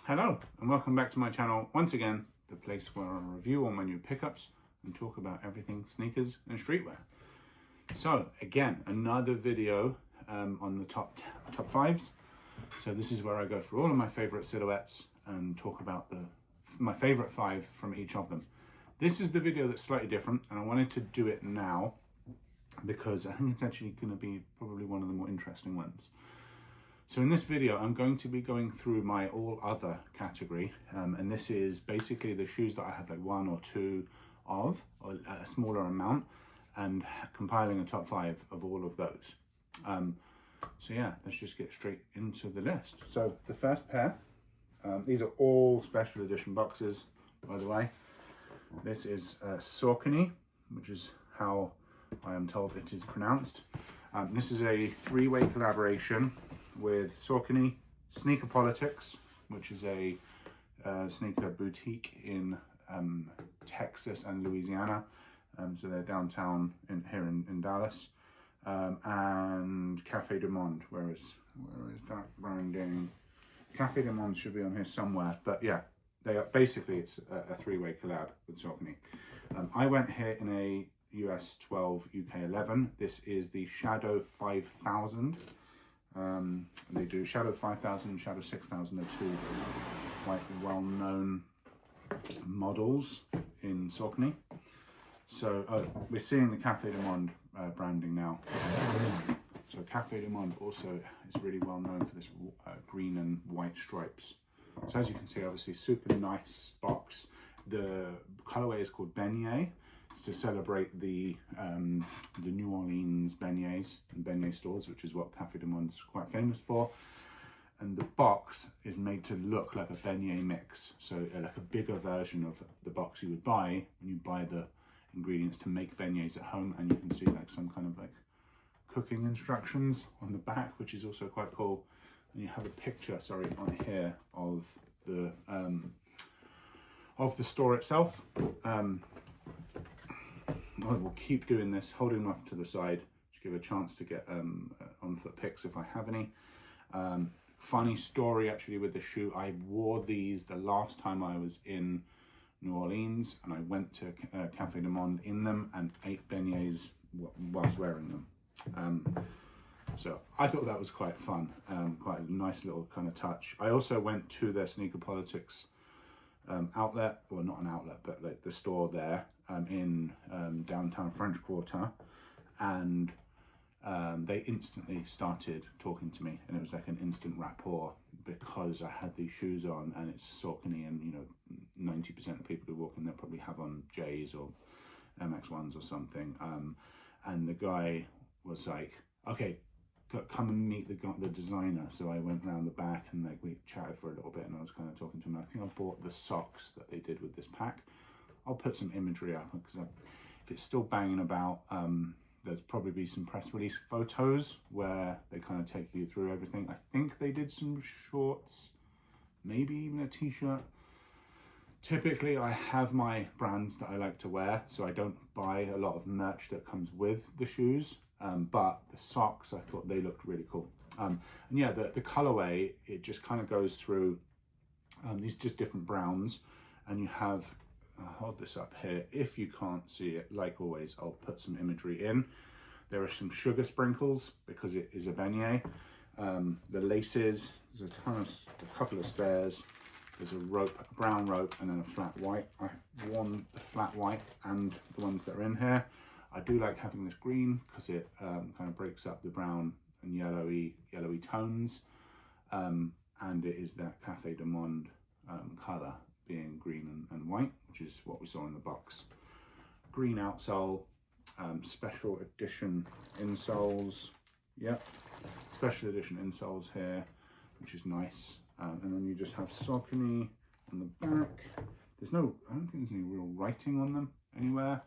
Hello and welcome back to my channel once again, the place where I review all my new pickups and talk about everything sneakers and streetwear. So again, another video on the top fives. So this is where I go through all of my favorite silhouettes and talk about my favorite five from each of them. This is the video that's slightly different, and I wanted to do it now because I think it's actually going to be probably one of the more interesting ones. So in this video, I'm going to be going through my all other category, and this is basically the shoes that I have like one or two of, or a smaller amount, and compiling a top five of all of those. So yeah, let's just get straight into the list. So the first pair, these are all special edition boxes, by the way. This is Saucony, which is how I am told it is pronounced. This is a three-way collaboration with Saucony, Sneaker Politics, which is a sneaker boutique in Texas and Louisiana. So they're downtown here in Dallas. And Cafe du Monde. Where is that branding? Cafe du Monde should be on here somewhere. But yeah, they are basically, it's a three-way collab with Saucony. I went here in a US 12, UK 11. This is the Shadow 5000. They do Shadow 5000 and Shadow 6000 are two quite well-known models in Saucony. So we're seeing the Cafe du Monde branding now. So Cafe du Monde also is really well known for this green and white stripes. So as you can see, obviously super nice box. The colorway is called Beignet. It's to celebrate the New Orleans beignets and beignet stores, which is what Cafe du Monde is quite famous for. And the box is made to look like a beignet mix, so like a bigger version of the box you would buy when you buy the ingredients to make beignets at home. And you can see like some kind of like cooking instructions on the back, which is also quite cool. And you have a picture, sorry, on here of the store itself. I will keep doing this, holding them off to the side to give a chance to get on-foot pics if I have any. Funny story actually with the shoe, I wore these the last time I was in New Orleans, and I went to Cafe du Monde in them and ate beignets whilst wearing them. So I thought that was quite fun, quite a nice little kind of touch. I also went to their Sneaker Politics outlet, well not an outlet, but like the store there in downtown French Quarter, and they instantly started talking to me, and it was like an instant rapport because I had these shoes on and it's Saucony, and you know 90% of people who walk in there probably have on J's or MX1s or something, and the guy was like, okay, come and meet the designer. So I went around the back and like we chatted for a little bit, and I was kind of talking to him. I think I bought the socks that they did with this pack. I'll put some imagery up because if it's still banging about, there's probably be some press release photos where they kind of take you through everything. I think they did some shorts, maybe even a t-shirt. Typically I have my brands that I like to wear, so I don't buy a lot of merch that comes with the shoes. But the socks, I thought they looked really cool. And yeah, the colorway, it just kind of goes through these just different browns, and you have, I'll hold this up here. If you can't see it, like always, I'll put some imagery in. There are some sugar sprinkles because it is a beignet. The laces, there's a couple of spares. There's a rope, a brown rope, and then a flat white. I've worn the flat white and the ones that are in here. I do like having this green because it kind of breaks up the brown and yellowy tones, and it is that Cafe du Monde colour, being green and white, which is what we saw in the box. Green outsole, special edition insoles. Yep, special edition insoles here, which is nice. And then you just have Saucony on the back. I don't think there's any real writing on them anywhere.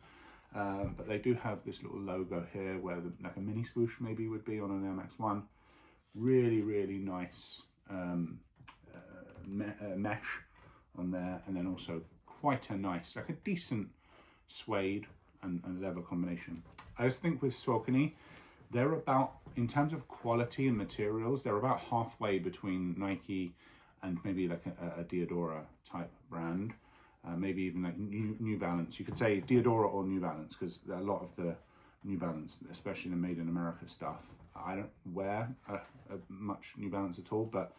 But they do have this little logo here where like a mini swoosh maybe would be on an MX1. Really, really nice mesh on there, and then also quite a nice, like a decent suede and leather combination. I just think with Saucony, they're about, in terms of quality and materials, they're about halfway between Nike and maybe like a Diadora type brand, maybe even like New Balance. You could say Diadora or New Balance, because a lot of the New Balance, especially the made in America stuff, I don't wear much New Balance at all, but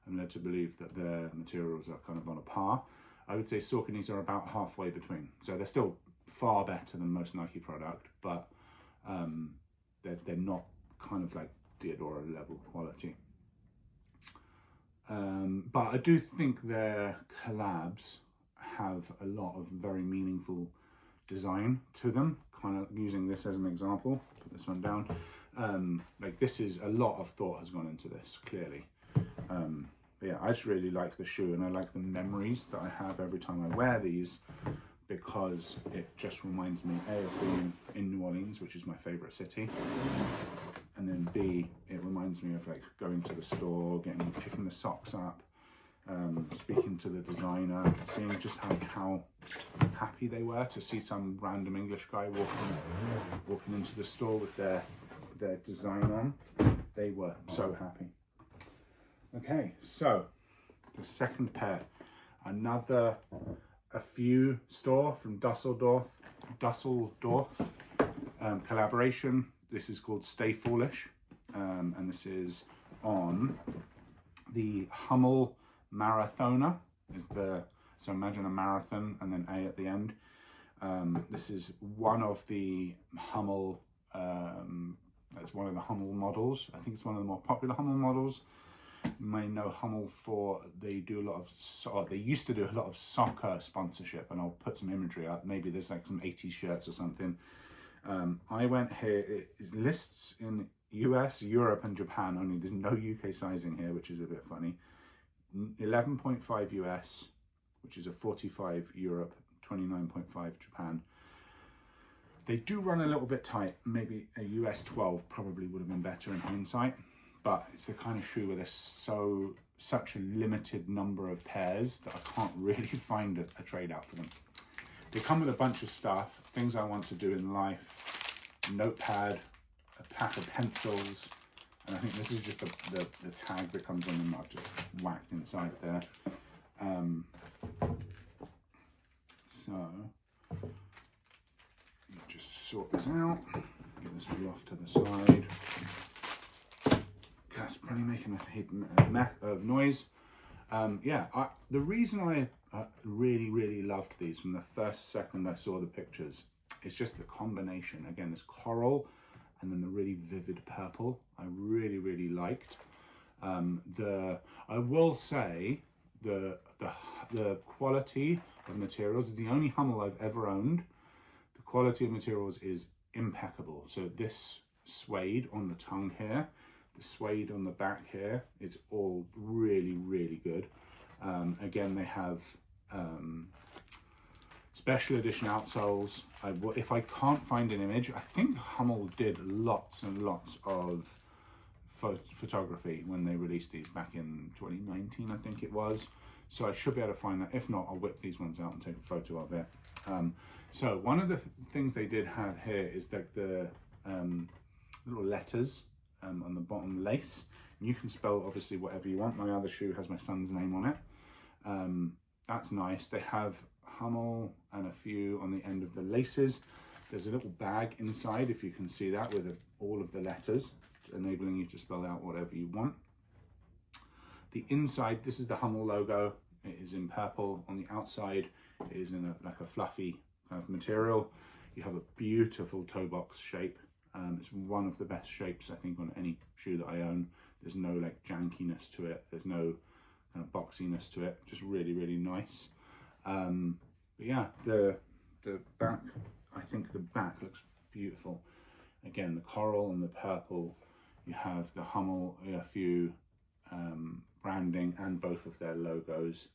I'm led to believe that their materials are kind of on a par. I would say Saucony's are about halfway between, so they're still far better than most Nike product, but they're not kind of like Diadora level quality. But I do think their collabs have a lot of very meaningful design to them. Kind of using this as an example, put this one down. Like this is a lot of thought has gone into this, clearly. But yeah, I just really like the shoe, and I like the memories that I have every time I wear these, because it just reminds me A, of being in New Orleans, which is my favorite city, and then B, it reminds me of like going to the store, picking the socks up, speaking to the designer, seeing just how happy they were to see some random English guy walking into the store with their design on. They were so happy. Okay, so the second pair, another a few store from Dusseldorf collaboration. This is called Stay Foolish, and this is on the Hummel Marathona. So imagine a marathon and then A at the end. This is one of the Hummel. That's one of the Hummel models. I think it's one of the more popular Hummel models. You may know Hummel for they used to do a lot of soccer sponsorship, and I'll put some imagery up. Maybe there's like some 80s shirts or something. I went here. It lists in US, Europe, and Japan only. There's no UK sizing here, which is a bit funny. 11.5 US, which is a 45 Europe, 29.5 Japan. They do run a little bit tight. Maybe a US 12 probably would have been better in hindsight, but it's the kind of shoe where there's such a limited number of pairs that I can't really find a trade out for them. They come with a bunch of stuff, things I want to do in life, a notepad, a pack of pencils, and I think this is just the tag that comes on them. I've just whacked inside there. So just sort this out, get this all off to the side. That's probably making a mess of noise. Yeah, the reason I really loved these from the first second I saw the pictures is just the combination. Again, this coral and then the really vivid purple. I really liked. I will say the quality of materials is the only Hummel I've ever owned. The quality of materials is impeccable. So this suede on the tongue here, the suede on the back here, it's all really good. Again, they have special edition outsoles. If I can't find an image, I think Hummel did lots and lots of photography when they released these back in 2019, I think it was. So I should be able to find that. If not, I'll whip these ones out and take a photo of it. So one of the things they did have here is like the little letters on the bottom lace. You can spell obviously whatever you want. My other shoe has my son's name on it. That's nice. They have Hummel and a few on the end of the laces. There's a little bag inside, if you can see that, with all of the letters, enabling you to spell out whatever you want. The inside, this is the Hummel logo. It is in purple. On the outside, it is in like a fluffy kind of material. You have a beautiful toe box shape. It's one of the best shapes, I think, on any shoe that I own. There's no like jankiness to it. There's no kind of boxiness to it. Just really nice. But yeah, the back, I think the back looks beautiful. Again, the coral and the purple. You have the Hummel, a few branding and both of their logos.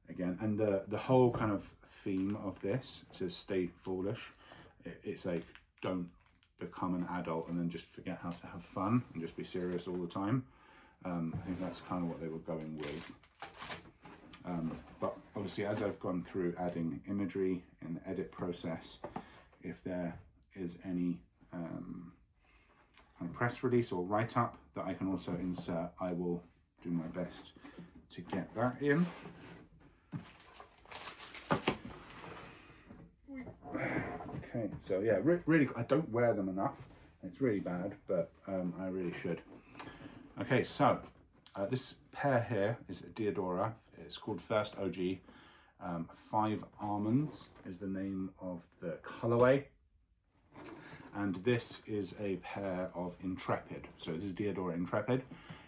Again, and the whole kind of theme of this says "Stay Foolish." It's like, don't become an adult and then just forget how to have fun and just be serious all the time. I think that's kind of what they were going with. But obviously, as I've gone through adding imagery in the edit process, if there is any press release or write-up that I can also insert, I will do my best to get that in. Okay, so yeah, really, I don't wear them enough. It's really bad, but I really should. Okay, so this pair here is a Diadora. It's called First OG. 5 Almonds is the name of the colorway. And this is a pair of Intrepid. So this is Diadora Intrepid.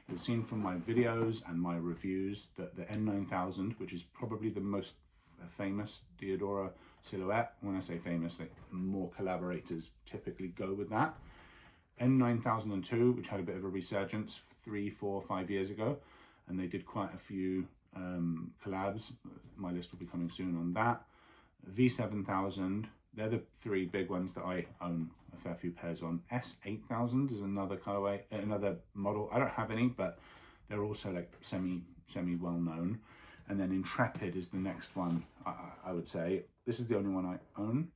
You've seen from my videos and my reviews that the N9000, which is probably the most famous Diadora silhouette. When I say famous, like more collaborators typically go with that. N9002, which had a bit of a resurgence 3, 4, 5 years ago, and they did quite a few collabs. My list will be coming soon on that. V7000, they're the 3 big ones that I own a fair few pairs on. S8000 is another colorway, another model. I don't have any, but they're also like semi well known. And then Intrepid is the next one, I would say. This is the only one I own.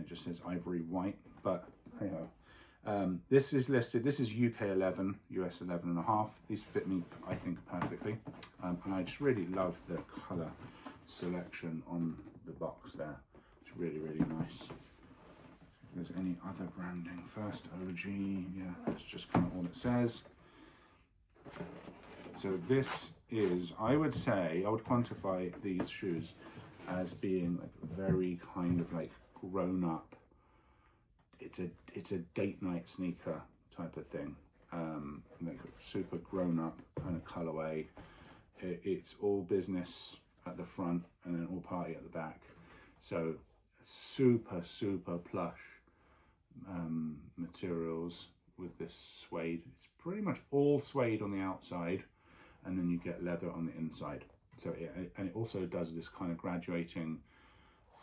It just says ivory white, but hey ho. This is listed, this is UK 11, US 11.5. These fit me, I think, perfectly. And I just really love the color selection on the box there. It's really, really nice. If there's any other branding, First OG, yeah, that's just kind of all it says. So this is, I would say, I would quantify these shoes as being like very kind of like grown up. It's a date night sneaker type of thing, like super grown up kind of colorway. It's all business at the front and then all party at the back. So super plush materials with this suede. It's pretty much all suede on the outside, and then you get leather on the inside. So it also does this kind of graduating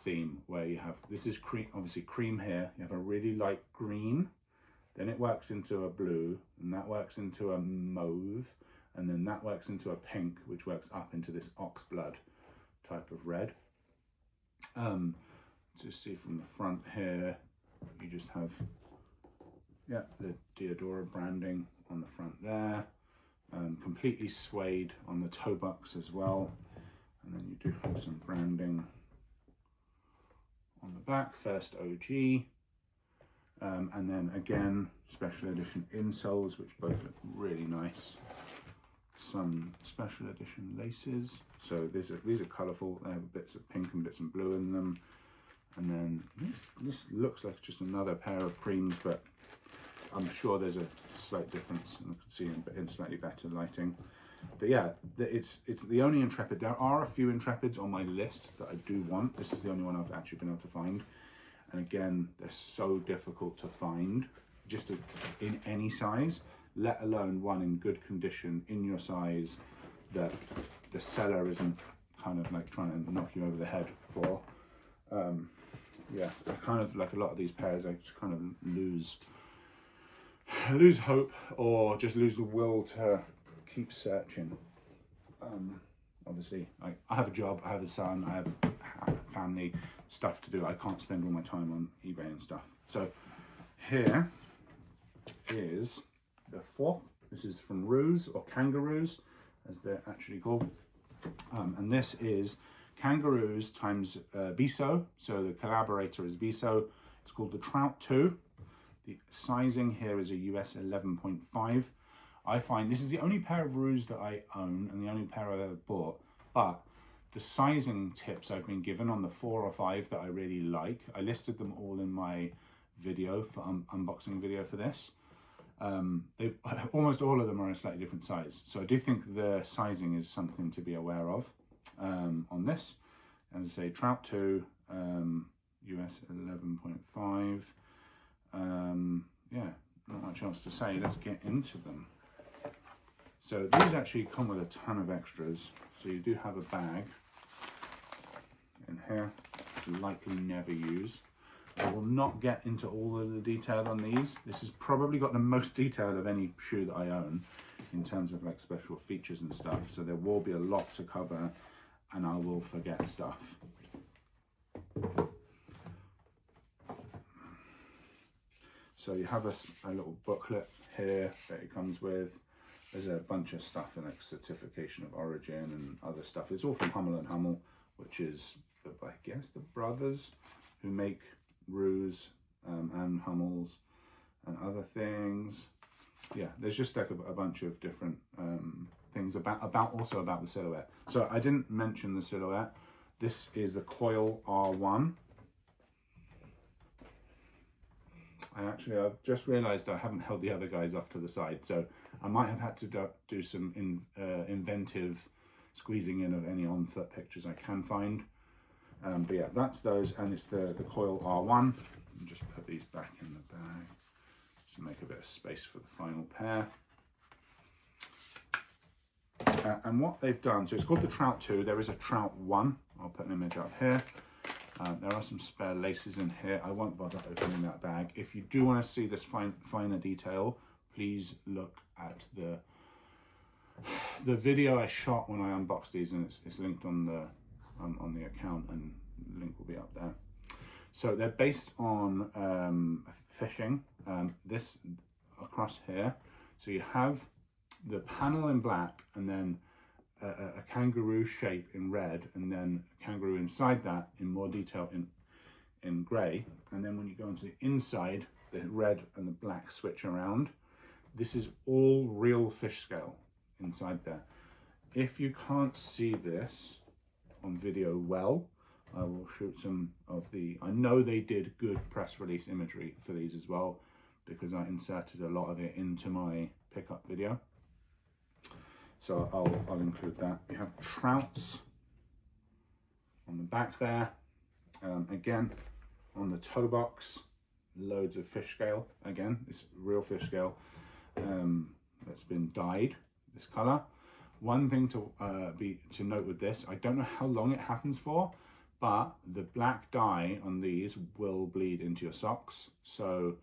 theme where you have, this is cream, obviously cream here, you have a really light green, then it works into a blue, and that works into a mauve, and then that works into a pink, which works up into this oxblood type of red. Just see from the front here, you just have, yeah, the Diadora branding on the front there. Completely suede on the toe box as well, and then you do have some branding on the back, First OG, and then again special edition insoles, which both look really nice. Some special edition laces, so these are colourful. They have bits of pink and bits of blue in them, and then this looks like just another pair of creams, but I'm sure there's a slight difference, and I could see in slightly better lighting. But yeah, it's the only Intrepid. There are a few Intrepids on my list that I do want. This is the only one I've actually been able to find. And again, they're so difficult to find, just in any size, let alone one in good condition, in your size, that the seller isn't kind of like trying to knock you over the head for. Yeah, I kind of, like a lot of these pairs, I just kind of lose hope, or just lose the will to keep searching. Obviously, I have a job, I have a son, I have family stuff to do. I can't spend all my time on eBay and stuff. So here is the 4th. This is from KangaROOS, or KangaROOS as they're actually called. And this is KangaROOS times Biso. So the collaborator is Biso. It's called the Trout 2. The sizing here is a US 11.5. I find this is the only pair of ROOS that I own and the only pair I've ever bought, but the sizing tips I've been given on the 4 or 5 that I really like, I listed them all in my video, for unboxing video for this. Almost all of them are a slightly different size. So I do think the sizing is something to be aware of on this. As I say, Trout 2, US 11.5. Yeah, not much else to say. Let's get into them. So these actually come with a ton of extras. So you do have a bag in here, likely never use. I will not get into all of the detail on these. This has probably got the most detail of any shoe that I own in terms of like special features and stuff. So there will be a lot to cover, and I will forget stuff. So you have a little booklet here that it comes with. There's a bunch of stuff in like certification of origin and other stuff. It's all from Hummel and Hummel, which is, I guess, the brothers who make KangaROOS and Hummels and other things. Yeah, there's just like a bunch of different things about the silhouette. So I didn't mention the silhouette. This is the Coil R1. I've just realized I haven't held the other guys off to the side, so I might have had to do some inventive squeezing in of any on-foot pictures I can find. But yeah, that's those, and it's the Coil R1. I'll just put these back in the bag to make a bit of space for the final pair. And what they've done, so it's called the Trout 2. There is a Trout 1. I'll put an image up here. There are some spare laces in here. I won't bother opening that bag. If you do want to see this finer detail, please look at the video I shot when I unboxed these, and it's linked on the account, and the link will be up there. So they're based on fishing. This across here. So you have the panel in black, and then a kangaroo shape in red, and then a kangaroo inside that in more detail in grey. And then when you go into the inside, the red and the black switch around. This is all real fish scale inside there. If you can't see this on video well, I will shoot some of I know they did good press release imagery for these as well, because I inserted a lot of it into my pickup video. So I'll include that. You have trouts on the back there. Again, on the toe box, loads of fish scale. Again, it's real fish scale that's been dyed this color. One thing to note with this, I don't know how long it happens for, but the black dye on these will bleed into your socks. So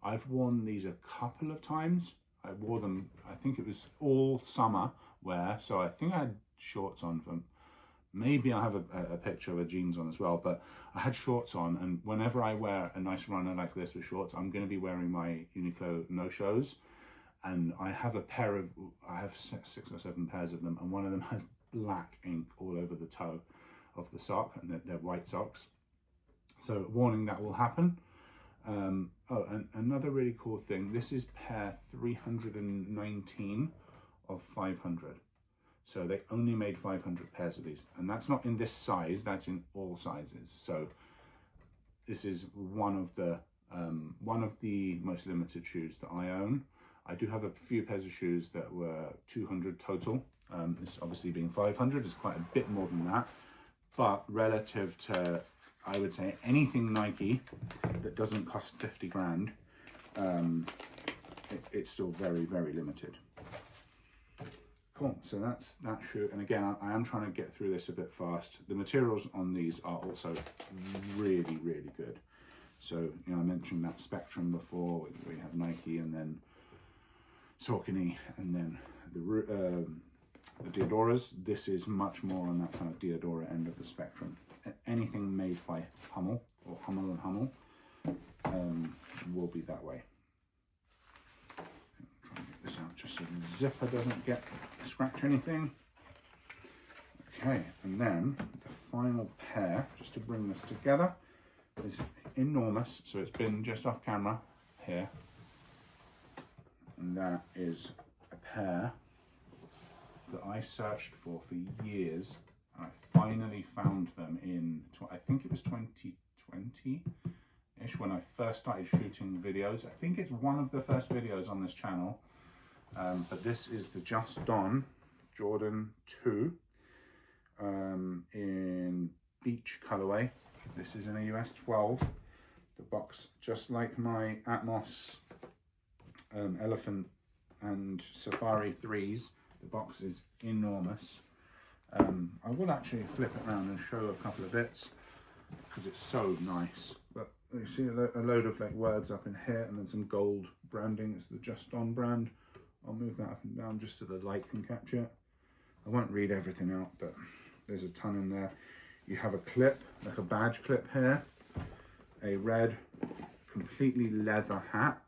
I've worn these a couple of times. I wore them, I think it was all summer wear, so I think I had shorts on from, maybe I have a picture of a jeans on as well, but I had shorts on, and whenever I wear a nice runner like this with shorts, I'm going to be wearing my Uniqlo no-shows, and I have I have 6 or 7 pairs of them, and one of them has black ink all over the toe of the sock, and they're white socks. So warning, that will happen. Oh, and another really cool thing, this is pair 319 of 500. So they only made 500 pairs of these, and that's not in this size, that's in all sizes. So this is one of the most limited shoes that I own. I do have a few pairs of shoes that were 200 total. This obviously being 500 is quite a bit more than that, but relative to, I would say, anything Nike that doesn't cost 50 grand, it's still very, very limited. Cool, so that's that shoe. And again, I am trying to get through this a bit fast. The materials on these are also really, really good. So, you know, I mentioned that spectrum before, where you have Nike and then Saucony and then the Diadoras. This is much more on that kind of Diadora end of the spectrum. Anything made by Hummel or Hummel and Hummel will be that way. Try and get this out just so the zipper doesn't scratch anything. Okay, and then the final pair, just to bring this together, is enormous. So it's been just off camera here, and that is a pair that I searched for years. I finally found them in, I think it was 2020-ish when I first started shooting videos. I think it's one of the first videos on this channel. But this is the Just Don Jordan 2 in beach colorway. This is in a US 12. The box, just like my Atmos Elephant and Safari 3s, the box is enormous. I will actually flip it around and show a couple of bits because it's so nice. But you see a load of like words up in here, and then some gold branding. It's the Just Don brand. I'll move that up and down just so the light can catch it. I won't read everything out, but there's a ton in there. You have a clip, like a badge clip here, a red completely leather hat,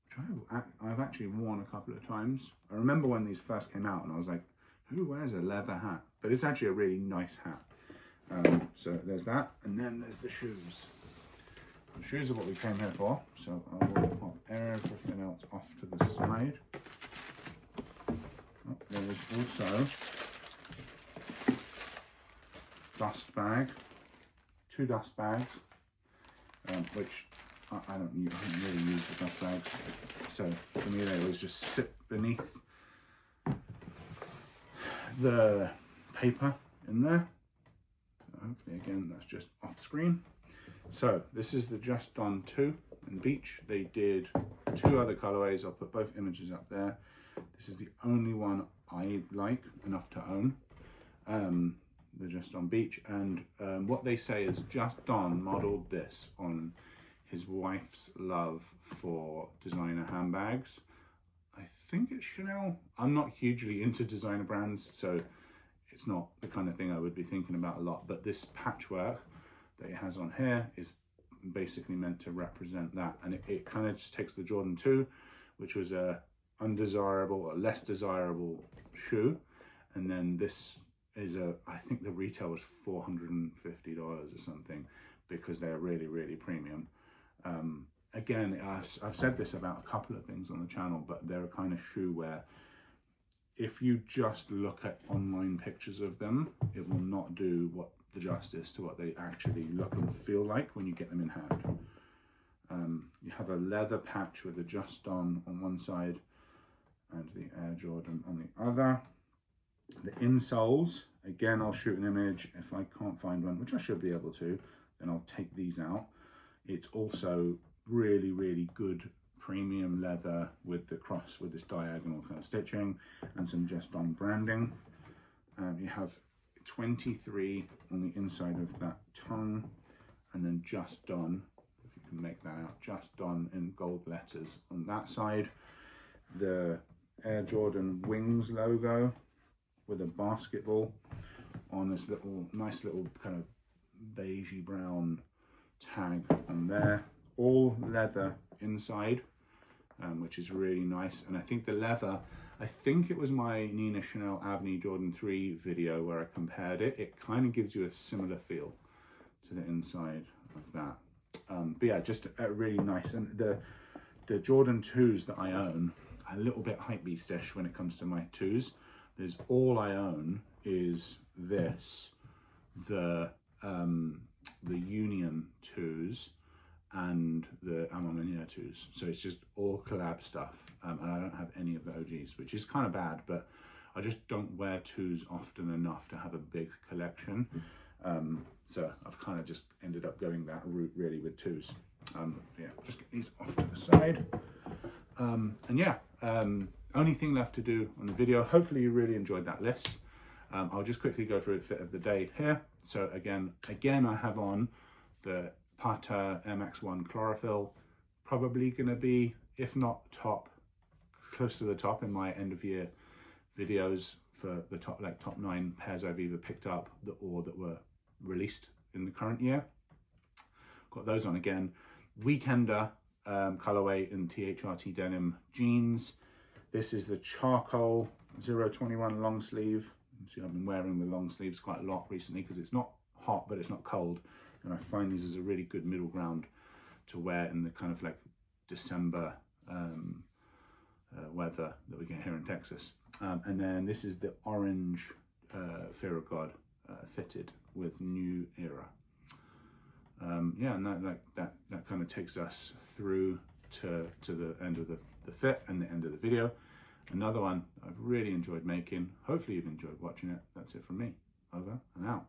which I've actually worn a couple of times. I remember when these first came out and I was like, who wears a leather hat? But it's actually a really nice hat. So there's that, and then there's the shoes. The shoes are what we came here for, so I will pop everything else off to the side. Oh, there is also dust bag, 2 dust bags, which I don't really use the dust bags, so for me they always just sit beneath the paper in there. So hopefully again that's just off screen. So this is the Just Don 2 in Beach. They did 2 other colorways. I'll put both images up there. This is the only one I like enough to own, the Just Don Beach. And what they say is Just Don modeled this on his wife's love for designer handbags. I think it's Chanel. I'm not hugely into designer brands, so it's not the kind of thing I would be thinking about a lot, but this patchwork that it has on here is basically meant to represent that, and it kind of just takes the Jordan 2, which was a undesirable or less desirable shoe, and then this is I think the retail was $450 or something, because they're really premium. Again, I've said this about a couple of things on the channel, but they're a kind of shoe where if you just look at online pictures of them, it will not do what the justice to what they actually look and feel like when you get them in hand. You have a leather patch with the Just Don on one side and the Air Jordan on the other. The insoles, again, I'll shoot an image. If I can't find one, which I should be able to, then I'll take these out. It's also really good premium leather with the cross, with this diagonal kind of stitching and some Just Don branding. You have 23 on the inside of that tongue, and then Just Don, if you can make that out, Just Don in gold letters on that side. The Air Jordan Wings logo with a basketball on this nice little kind of beigey brown tag on there. All leather inside, which is really nice. And I think the leather, I think it was my Nina Chanel Abney Jordan 3 video where I compared it. It kind of gives you a similar feel to the inside of that. But yeah, just really nice. And the Jordan 2s that I own, a little bit hypebeast-ish when it comes to my 2s. There's all I own is this, the Union 2s and the Amamania 2s. So it's just all collab stuff, and I don't have any of the OGs, which is kind of bad, but I just don't wear 2s often enough to have a big collection. So I've kind of just ended up going that route really with 2s. Yeah, just get these off to the side. And yeah, only thing left to do on the video. Hopefully you really enjoyed that list. I'll just quickly go through the fit of the day here. So again, I have on the Pata MX1 Chlorophyll, probably going to be, if not top, close to the top in my end of year videos for the top 9 pairs I've either picked up or that were released in the current year. Got those on again. Weekender colorway in THRT denim jeans. This is the Charcoal 021 long sleeve. You can see I've been wearing the long sleeves quite a lot recently because it's not hot, but it's not cold. And I find these as a really good middle ground to wear in the kind of like December weather that we get here in Texas. And then this is the orange Fear of God fitted with New Era. Yeah, and that kind of takes us through to the end of the fit and the end of the video. Another one I've really enjoyed making. Hopefully you've enjoyed watching it. That's it from me. Over and out.